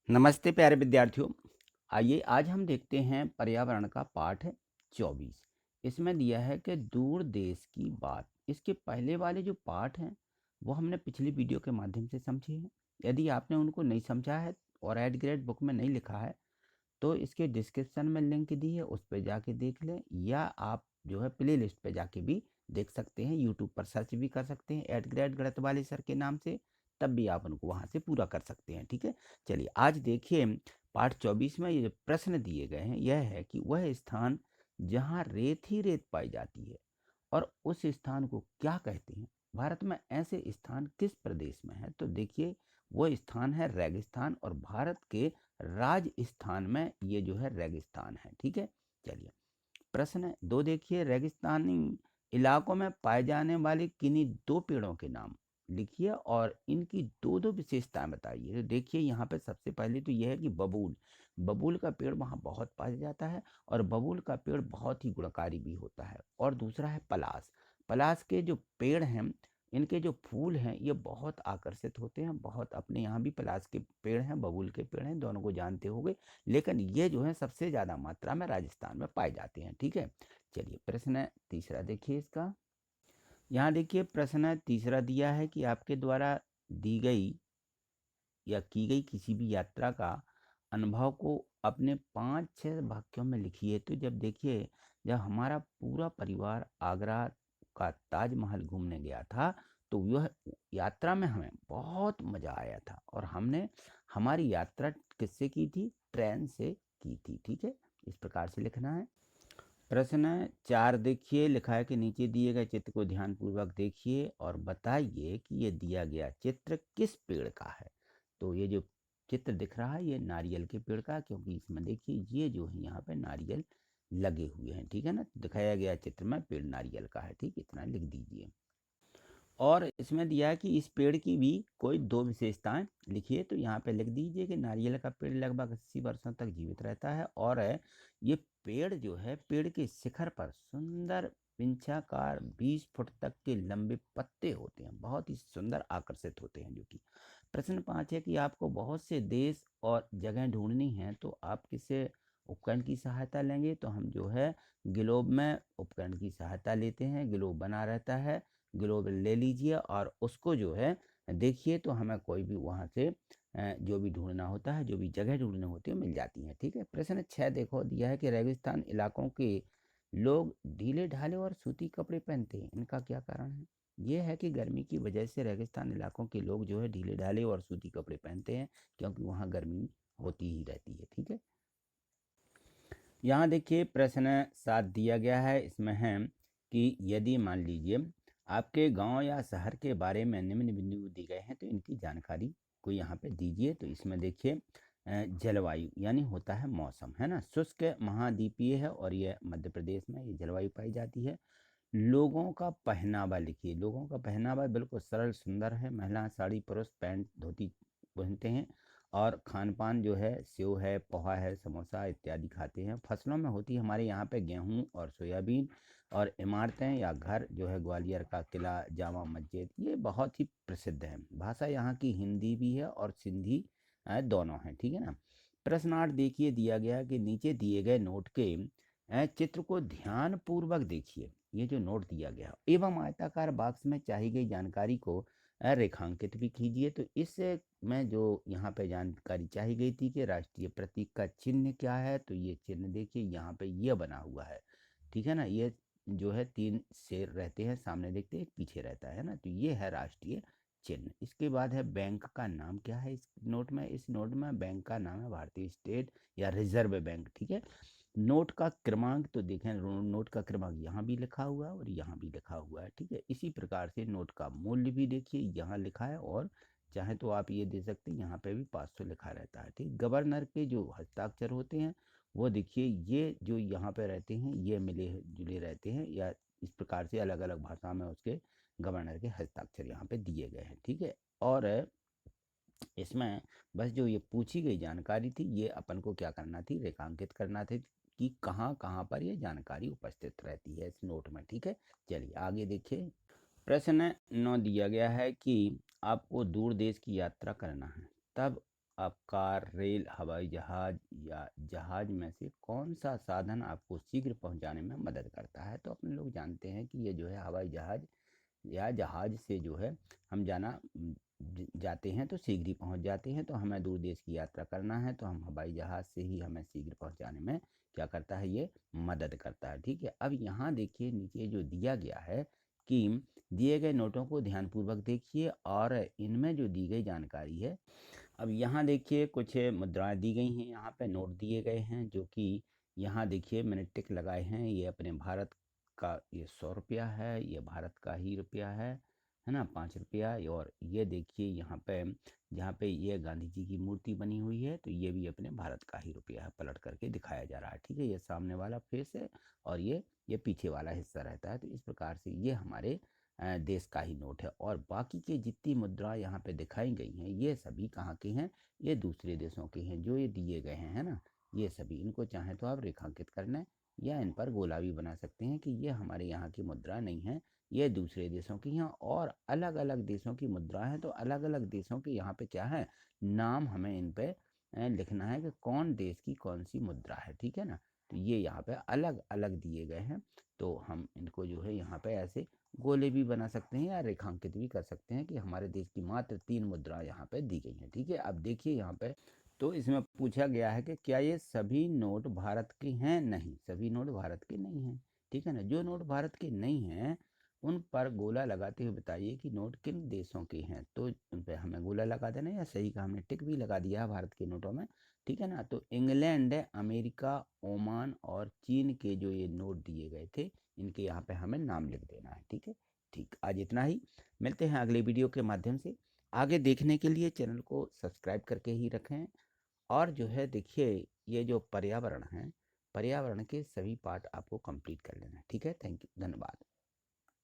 नमस्ते प्यारे विद्यार्थियों। आइए आज हम देखते हैं पर्यावरण का पाठ है 24। इसमें दिया है कि दूर देश की बात। इसके पहले वाले जो पाठ हैं वो हमने पिछली वीडियो के माध्यम से समझे हैं। यदि आपने उनको नहीं समझा है और एड ग्रेड बुक में नहीं लिखा है तो इसके डिस्क्रिप्शन में लिंक दी है, उस पर जाके देख लें, या आप जो है प्ले लिस्ट पर जाके भी देख सकते हैं। यूट्यूब पर सर्च भी कर सकते हैं एड ग्रेड गणित वाले सर के नाम से, तब भी आप उनको वहाँ से पूरा कर सकते हैं। ठीक है, चलिए आज देखिए पाठ 24 में ये जो प्रश्न दिए गए हैं यह है कि वह स्थान जहाँ रेत ही रेत पाई जाती है और उस स्थान को क्या कहते हैं। भारत में ऐसे स्थान किस प्रदेश में है? तो देखिए वो स्थान है रेगिस्तान, और भारत के राजस्थान में ये जो है रेगिस्तान है। ठीक है, चलिए प्रश्न 2 देखिए, रेगिस्तानी इलाकों में पाए जाने वाले किन्हीं दो पेड़ों के नाम लिखिए और इनकी दो दो विशेषताएं बताइए। तो देखिए यहाँ पे सबसे पहले तो यह है कि बबूल, बबूल का पेड़ वहाँ बहुत पाया जाता है और बबूल का पेड़ बहुत ही गुणकारी भी होता है। और दूसरा है पलाश, पलाश के जो पेड़ हैं इनके जो फूल हैं ये बहुत आकर्षित होते हैं। बहुत अपने यहाँ भी पलाश के पेड़ हैं, बबूल के पेड़ हैं, दोनों को जानते होंगे, लेकिन ये जो है सबसे ज़्यादा मात्रा में राजस्थान में पाए जाते हैं। ठीक है, चलिए प्रश्न तीसरा देखिए इसका। यहाँ देखिए प्रश्न तीसरा दिया है कि आपके द्वारा दी गई या की गई किसी भी यात्रा का अनुभव को अपने 5-6 वाक्यों में लिखिए। तो जब देखिए जब हमारा पूरा परिवार आगरा का ताजमहल घूमने गया था तो यह यात्रा में हमें बहुत मज़ा आया था, और हमने हमारी यात्रा किससे की थी? ट्रेन से की थी। ठीक है, इस प्रकार से लिखना है। प्रश्न 4 देखिए, लिखा है कि नीचे दिए गए चित्र को ध्यानपूर्वक देखिए और बताइए कि ये दिया गया चित्र किस पेड़ का है। तो ये जो चित्र दिख रहा है ये नारियल के पेड़ का है, क्योंकि इसमें देखिए ये जो है यहाँ पे नारियल लगे हुए हैं। ठीक है ना, दिखाया गया चित्र में पेड़ नारियल का है। ठीक, इतना लिख दीजिए। और इसमें दिया है कि इस पेड़ की भी कोई दो विशेषताएं लिखिए। तो यहाँ पे लिख दीजिए कि नारियल का पेड़ लगभग 80 वर्षों तक जीवित रहता है, और ये पेड़ जो है पेड़ के शिखर पर सुंदर पिंछाकार 20 फुट तक के लंबे पत्ते होते हैं, बहुत ही सुंदर आकर्षित होते हैं। जो कि प्रश्न 5 है कि आपको बहुत से देश और जगह ढूंढनी है तो आप किसे उपकरण की सहायता लेंगे? तो हम जो है ग्लोब में उपकरण की सहायता लेते हैं। ग्लोब बना रहता है, ग्लोब ले लीजिए और उसको जो है देखिए तो हमें कोई भी वहाँ से जो भी ढूंढना होता है, जो भी जगह ढूंढनी होती है मिल जाती है। ठीक है, प्रश्न 6 देखो दिया है कि रेगिस्तान इलाकों के लोग ढीले ढाले और सूती कपड़े पहनते हैं, इनका क्या कारण है? ये है कि गर्मी की वजह से रेगिस्तान इलाकों के लोग जो है ढीले ढाले और सूती कपड़े पहनते हैं, क्योंकि वहाँ गर्मी होती ही रहती है। ठीक है, यहाँ देखिए प्रश्न 7 दिया गया है, इसमें है कि यदि मान लीजिए आपके गांव या शहर के बारे में निम्न बिंदु दिए गए हैं तो इनकी जानकारी को यहाँ पे दीजिए। तो इसमें देखिए जलवायु यानी होता है मौसम, है ना, शुष्क महाद्वीपीय है और ये मध्य प्रदेश में ये जलवायु पाई जाती है। लोगों का पहनावा लिखिए, लोगों का पहनावा बिल्कुल सरल सुंदर है, महिला साड़ी पुरुष पैंट धोती पहनते हैं, और खान पान जो है सेव है, पोहा है, समोसा इत्यादि खाते हैं। फसलों में होती है हमारे यहाँ पे गेहूँ और सोयाबीन, और इमारतें या घर जो है ग्वालियर का किला, जामा मस्जिद ये बहुत ही प्रसिद्ध है। भाषा यहाँ की हिंदी भी है और सिंधी दोनों हैं। ठीक है ना, प्रश्न 8 देखिए दिया गया कि नीचे दिए गए नोट के चित्र को ध्यान पूर्वक देखिए। ये जो नोट दिया गया एवं आयताकार बॉक्स में चाहिए गई जानकारी को रेखांकित भी कीजिए। तो इस में जो यहाँ पे जानकारी चाहिए गई थी कि राष्ट्रीय प्रतीक का चिन्ह क्या है, तो ये चिन्ह देखिए यहाँ पे ये बना हुआ है। ठीक है ना, ये जो है 3 शेर रहते हैं, सामने देखते हैं, एक पीछे रहता है ना, तो ये है राष्ट्रीय चिन्ह। इसके बाद है बैंक का नाम क्या है इस नोट में? इस नोट में बैंक का नाम है भारतीय स्टेट या रिजर्व बैंक। ठीक है, नोट का क्रमांक तो देखें, नोट का क्रमांक यहाँ भी लिखा हुआ है और यहाँ भी लिखा हुआ है। ठीक है, इसी प्रकार से नोट का मूल्य भी देखिए यहाँ लिखा है, और चाहे तो आप ये दे सकते हैं, यहाँ पे भी 500 लिखा रहता है। ठीक, गवर्नर के जो हस्ताक्षर होते हैं वो देखिए ये जो यहाँ पे रहते हैं ये मिले जुले रहते हैं, या इस प्रकार से अलग अलग भाषा में उसके गवर्नर के हस्ताक्षर यहाँ पे दिए गए हैं। ठीक है, और इसमें बस जो ये पूछी गई जानकारी थी ये अपन को क्या करना थी, रेखांकित करना थी कि कहाँ कहाँ पर ये जानकारी उपस्थित रहती है इस नोट में। ठीक है, चलिए आगे देखिए। प्रश्न 9 दिया गया है कि आपको दूर देश की यात्रा करना है, तब आप कार, रेल, हवाई जहाज या जहाज में से कौन सा साधन आपको शीघ्र पहुंचाने में मदद करता है? तो अपने लोग जानते हैं कि ये जो है हवाई जहाज या जहाज से जो है हम जाते हैं तो शीघ्र ही पहुंच जाते हैं। तो हमें दूर देश की यात्रा करना है तो हम हवाई जहाज से ही हमें शीघ्र पहुंचाने में क्या करता है, ये मदद करता है। ठीक है, अब यहाँ देखिए नीचे जो दिया गया है कि दिए गए नोटों को ध्यानपूर्वक देखिए और इनमें जो दी गई जानकारी है। अब यहाँ देखिए कुछ मुद्राएं दी गई हैं, यहाँ पे नोट दिए गए हैं जो कि यहाँ देखिए मैंने टिक लगाए हैं। ये अपने भारत का ये 100 रुपया है, ये भारत का ही रुपया है ना, 5 रुपया। और ये देखिए यहाँ पे जहाँ पे ये गांधी जी की मूर्ति बनी हुई है तो ये भी अपने भारत का ही रुपया है, पलट करके दिखाया जा रहा है। ठीक है, ये सामने वाला फेस है और ये पीछे वाला हिस्सा रहता है। तो इस प्रकार से ये हमारे देश का ही नोट है। और बाकी की जितनी मुद्रा यहाँ पे दिखाई गई हैं ये सभी कहाँ के हैं, ये दूसरे देशों के हैं जो ये दिए गए हैं, है ना। ये सभी, इनको चाहें तो आप रेखांकित कर लें या इन पर गोला भी बना सकते हैं कि ये हमारे यहाँ की मुद्रा नहीं है, ये दूसरे देशों की हैं। और अलग अलग देशों की मुद्रा है तो अलग अलग देशों के यहाँ पे क्या है, नाम हमें इन पे लिखना है कि कौन देश की कौन सी मुद्रा है। ठीक है ना, तो ये यहाँ पे अलग अलग दिए गए हैं। तो हम इनको जो है यहाँ पे ऐसे गोले भी बना सकते हैं या रेखांकित भी कर सकते हैं कि हमारे देश की मात्र 3 मुद्रा यहाँ पे दी गई हैं। ठीक है, अब देखिए यहाँ पे तो इसमें पूछा गया है कि क्या ये सभी नोट भारत के हैं? नहीं, सभी नोट भारत के नहीं हैं। ठीक है ना, जो नोट भारत के नहीं हैं उन पर गोला लगाते हुए बताइए कि नोट किन देशों के हैं। तो उन पर हमें गोला लगा देना, या सही का हमने टिक भी लगा दिया है भारत के नोटों में। ठीक है ना, तो इंग्लैंड, अमेरिका, ओमान और चीन के जो ये नोट दिए गए थे इनके यहाँ पे हमें नाम लिख देना है। ठीक है, ठीक, आज इतना ही। मिलते हैं अगले वीडियो के माध्यम से। आगे देखने के लिए चैनल को सब्सक्राइब करके ही रखें। और जो है देखिए ये जो पर्यावरण है, पर्यावरण के सभी पार्ट आपको कंप्लीट कर लेना है। ठीक है, थैंक यू, धन्यवाद।